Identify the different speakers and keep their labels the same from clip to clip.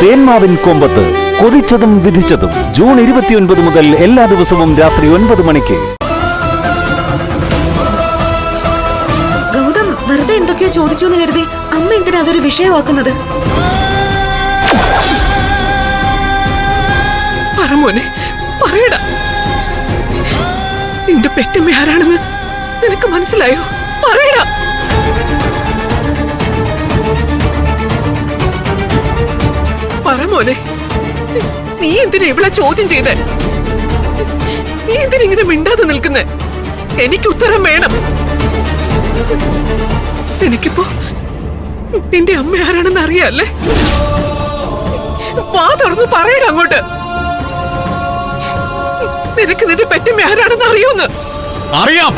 Speaker 1: തേന്മാവിൻ കൊമ്പത്ത് കൊതിച്ചതും വിധിച്ചതും June 29 മുതൽ എല്ലാ ദിവസവും രാത്രി 9 മണിക്ക്.
Speaker 2: ഗൗതം വെറുതെ എന്തൊക്കെയോ ചോദിച്ചു എന്ന് കരുതി അമ്മ എന്തിനാ അതൊരു വിഷയമാക്കുന്നത്?
Speaker 3: പറമോനെ പറയടാ, നിന്റെ പെറ്റമ്മ ആരാണെന്ന് നിനക്ക് മനസ്സിലായോ? പറയടാ. പറമോനെ, നീ എന്തിനാ ഇവിടെ ചോദ്യം ചെയ്തേ? നീ എന്തിനിങ്ങനെ മിണ്ടാതെ നിൽക്കുന്നേ? എനിക്ക് ഉത്തരം വേണം. എനിക്കിപ്പോ നിന്റെ അമ്മ ആരാണെന്ന് അറിയാല്ലേ? വാ തുറന്ന് പറയടാ അങ്ങോട്ട്. നിനക്ക് നിന്റെ പെറ്റമ്മ ആരാണെന്ന് അറിയൂന്ന്?
Speaker 4: അറിയാം.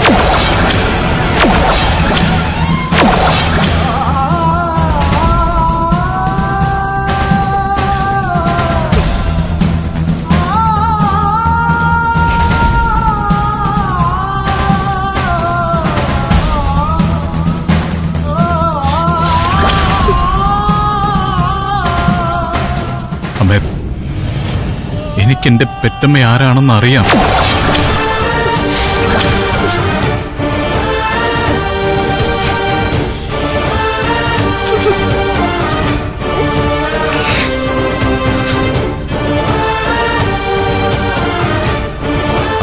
Speaker 4: അമ്മേ, എനിക്കെന്റെ പെറ്റമ്മ ആരാണെന്ന് അറിയാം.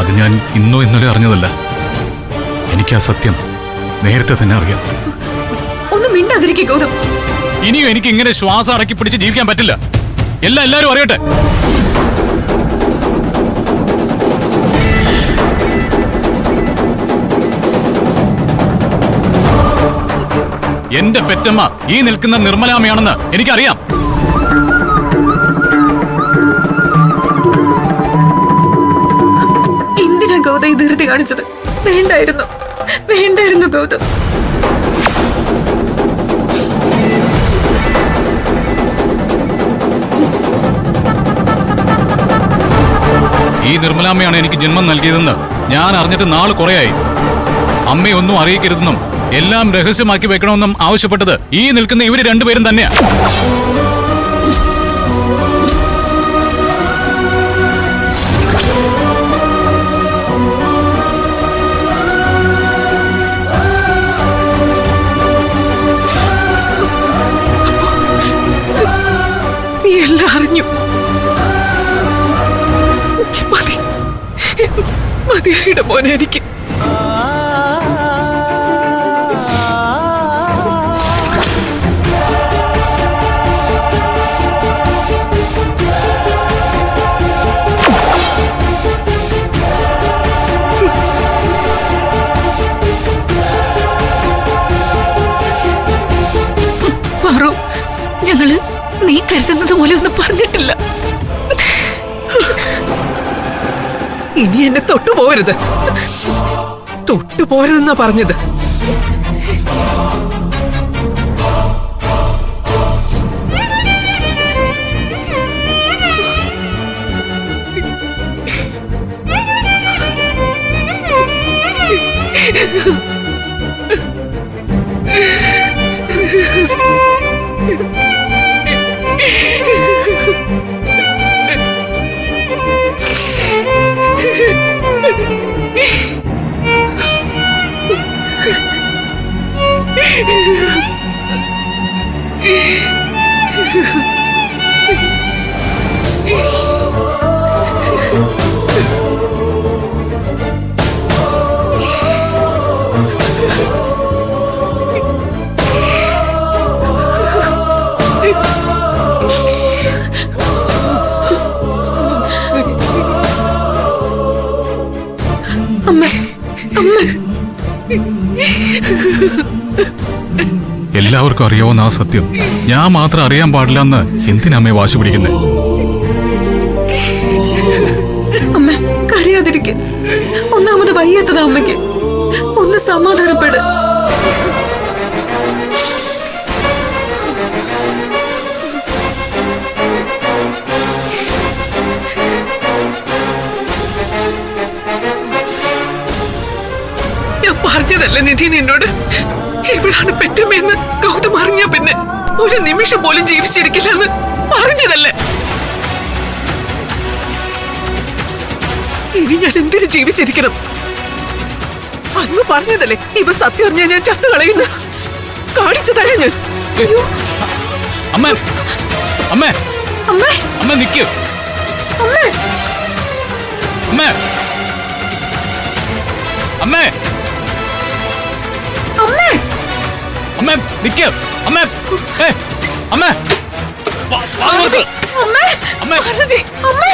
Speaker 4: അത് ഞാൻ ഇന്നോ ഇന്നലെ അറിഞ്ഞതല്ല. എനിക്ക് ആ സത്യം നേരത്തെ തന്നെ അറിയാം.
Speaker 2: ഒന്നും മിണ്ടാതിരിക്കുക ഗൗതം.
Speaker 4: ഇനിയും എനിക്ക് ഇങ്ങനെ ശ്വാസം അടക്കി പിടിച്ച് ജീവിക്കാൻ പറ്റില്ല. എല്ലാരും അറിയട്ടെ. എന്റെ പെറ്റമ്മ ഈ നിൽക്കുന്ന നിർമ്മലാമ്മയാണെന്ന് എനിക്കറിയാം.
Speaker 2: എന്തിനാ ഗൗതം ഈ ധൃതി കാണിച്ചത്? വേണ്ടായിരുന്നു ഗൗതം.
Speaker 4: ഈ നിർമ്മലാമ്മയാണ് എനിക്ക് ജന്മം നൽകിയതെന്ന് ഞാൻ അറിഞ്ഞിട്ട് നാള് കുറയായി. അമ്മയൊന്നും അറിയിക്കരുതെന്നും എല്ലാം രഹസ്യമാക്കി വെക്കണമെന്നും ആവശ്യപ്പെട്ടത് ഈ നിൽക്കുന്ന ഇവര് രണ്ടുപേരും തന്നെയാ.
Speaker 3: നീ എല്ലാം അറിഞ്ഞു. മതിയായിട മോനെ എനിക്ക്. പറു, ഞങ്ങള് നീ കരുതുന്നത് പോലെ ഒന്നും പറഞ്ഞിട്ടില്ല. ഇനി എന്നെ തൊട്ടുപോകരുത്. തൊട്ടുപോകരുതെന്നാ പറഞ്ഞത്.
Speaker 4: എല്ലാവർക്കും അറിയാവുന്ന ആ സത്യം ഞാൻ മാത്രം അറിയാൻ പാടില്ലെന്ന് എന്തിനമ്മയെ വാശി പിടിക്കുന്നേ?
Speaker 2: അമ്മ കരയാതിരിക്കെ. ഒന്നാമത് വയ്യാത്തതാ അമ്മയ്ക്ക്. ഒന്ന് സമാധാനപ്പെട്. ഞാൻ പറഞ്ഞതല്ലേ നിധി നിന്നോട്, ഇവളാണ് പെറ്റമ്മയെന്ന് ഗൗതം അറിഞ്ഞ പിന്നെ
Speaker 3: ഒരു നിമിഷം പോലും ജീവിച്ചിരിക്കില്ലെന്ന് പറഞ്ഞതല്ലേ? ഇനി ഞാൻ എന്തിനു ജീവിച്ചിരിക്കണം? അന്ന് പറഞ്ഞതല്ലേ ഇവ സത്യം അറിഞ്ഞാൽ ഞാൻ ചത്തു കളയുന്നു. കാണിച്ചു തരാം ഞാൻ.
Speaker 4: അമ്മേ അമ്മേ
Speaker 2: അമ്മേ
Speaker 4: അമ്മ നിക്കൂ.
Speaker 2: അമ്മേ
Speaker 4: അമ്മേ അമ്മേ
Speaker 2: അമ്മേ
Speaker 4: അമ്മേ നിക്കൂ. അമ്മേ അമ്മേ
Speaker 2: അമ്മേ
Speaker 4: അമ്മേ
Speaker 2: അമ്മേ